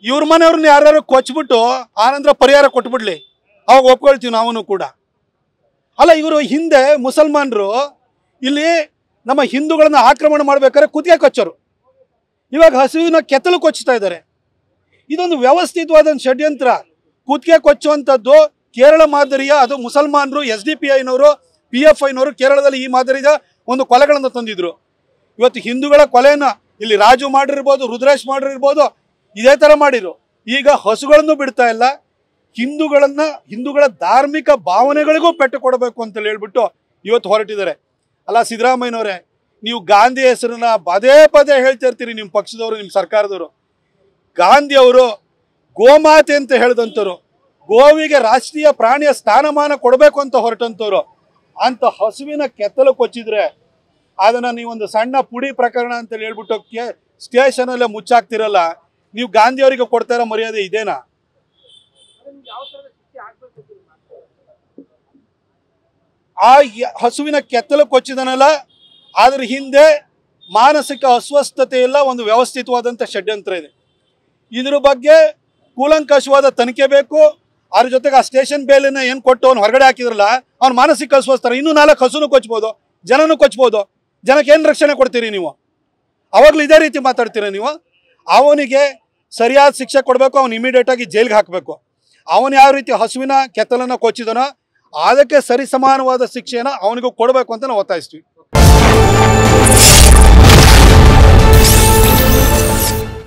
ಇವ್ರ ಮನೆಯವ್ರನ್ನ ಯಾರು ಕೊಚ್ಬಿಟ್ಟು ಆನಂತರ ಪರಿಹಾರ ಕೊಟ್ಬಿಡ್ಲಿ, ಅವಾಗ ಒಪ್ಕೊಳ್ತೀವಿ ನಾವು ಕೂಡ. ಅಲ್ಲ, ಇವರು ಹಿಂದೆ ಮುಸಲ್ಮಾನರು ಇಲ್ಲಿ ನಮ್ಮ ಹಿಂದೂಗಳನ್ನ ಆಕ್ರಮಣ ಮಾಡ್ಬೇಕಾದ್ರೆ ಕುತ್ತಿಗೆ ಕೊಚ್ಚೋರು, ಇವಾಗ ಹಸುವಿನ ಕೆತ್ತಲು ಕೊಚ್ಚುತ್ತಾ ಇದ್ದಾರೆ. ಇದೊಂದು ವ್ಯವಸ್ಥಿತವಾದ ಷಡ್ಯಂತ್ರ. ಕುತ್ತಿಗೆ ಕೊಚ್ಚುವಂಥದ್ದು ಕೇರಳ ಮಾದರಿಯ, ಅದು ಮುಸಲ್ಮಾನರು SDPIನವರು PFIನವರು ಕೇರಳದಲ್ಲಿ ಈ ಮಾದರಿಯ ಒಂದು ಕೊಲೆಗಳನ್ನು ತಂದಿದ್ರು. ಇವತ್ತು ಹಿಂದೂಗಳ ಕೊಲೆಯನ್ನು ಇಲ್ಲಿ ರಾಜು ಮಾಡಿರ್ಬೋದು, ರುದ್ರೇಶ್ ಮಾಡಿರ್ಬೋದು, ಇದೇ ಥರ ಮಾಡಿದ್ರು. ಈಗ ಹಸುಗಳನ್ನು ಬಿಡ್ತಾ ಇಲ್ಲ, ಹಿಂದೂಗಳ ಧಾರ್ಮಿಕ ಭಾವನೆಗಳಿಗೂ ಪೆಟ್ಟು ಕೊಡಬೇಕು ಅಂತೇಳಿ ಹೇಳ್ಬಿಟ್ಟು ಇವತ್ತು ಹೊರಟಿದ್ದಾರೆ. ಅಲ್ಲ ಸಿದ್ದರಾಮಯ್ಯನವರೇ, ನೀವು ಗಾಂಧಿ ಹೆಸರನ್ನ ಪದೇ ಪದೇ ಹೇಳ್ತಾ ಇರ್ತೀರಿ, ನಿಮ್ಮ ಪಕ್ಷದವರು, ನಿಮ್ಮ ಸರ್ಕಾರದವರು. ಗಾಂಧಿ ಅವರು ಗೋಮಾತೆ ಅಂತ ಹೇಳಿದಂಥವ್ರು, ಗೋವಿಗೆ ರಾಷ್ಟ್ರೀಯ ಪ್ರಾಣಿಯ ಸ್ಥಾನಮಾನ ಕೊಡಬೇಕು ಅಂತ ಹೊರಟಂಥವ್ರು. ಅಂತ ಹಸುವಿನ ಕೆತ್ತಲು ಕೊಚ್ಚಿದ್ರೆ ಅದನ್ನು ನೀವೊಂದು ಸಣ್ಣ ಪುಡಿ ಪ್ರಕರಣ ಅಂತೇಳಿ ಹೇಳ್ಬಿಟ್ಟು ಸ್ಟೇಷನಲ್ಲೇ ಮುಚ್ಚಾಕ್ತಿರಲ್ಲ. ನೀವು ಗಾಂಧಿಯವರಿಗೆ ಕೊಡ್ತಾ ಇರೋ ಮರ್ಯಾದೆ ಇದೇನಾ? ಆ ಹಸುವಿನ ಕೆತ್ತಲು ಕೊಚ್ಚಿದನಲ್ಲ, ಅದ್ರ ಹಿಂದೆ ಮಾನಸಿಕ ಅಸ್ವಸ್ಥತೆ ಇಲ್ಲ, ಒಂದು ವ್ಯವಸ್ಥಿತವಾದಂಥ ಷಡ್ಯಂತ್ರ ಇದೆ. ಇದ್ರ ಬಗ್ಗೆ ಕೂಲಂಕಷವಾದ ತನಿಖೆ ಬೇಕು. ಅದ್ರ ಜೊತೆಗೆ ಆ ಸ್ಟೇಷನ್ ಬೇಲನ್ನ ಏನು ಕೊಟ್ಟು ಅವ್ನು ಹೊರಗಡೆ ಹಾಕಿದ್ರಲ್ಲ, ಅವ್ನು ಮಾನಸಿಕ ಅಸ್ವಸ್ಥ. ಇನ್ನೂ 4 ಹಸುನು ಕೊಚ್ಬೋದು, ಜನನೂ ಕೊಚ್ಬೋದು. ಜನಕ್ಕೆ ಏನು ರಕ್ಷಣೆ ಕೊಡ್ತೀರಿ ನೀವು? ಅವಾಗಲೂ ಇದೇ ರೀತಿ ಮಾತಾಡ್ತೀರ ನೀವು. ಅವನಿಗೆ ಸರಿಯಾದ ಶಿಕ್ಷೆ ಕೊಡಬೇಕು, ಅವನು ಇಮಿಡಿಯೇಟಾಗಿ ಜೈಲಿಗೆ ಹಾಕಬೇಕು. ಅವನು ಯಾವ ರೀತಿ ಹಸುವಿನ ಕೆತ್ತಲನ್ನು ಕೊಚ್ಚಿದನೋ ಅದಕ್ಕೆ ಸರಿಸಮಾನವಾದ ಶಿಕ್ಷೆಯನ್ನು ಅವನಿಗೂ ಕೊಡಬೇಕು ಅಂತ ನಾವು ಒತ್ತಾಯಿಸ್ತೀವಿ.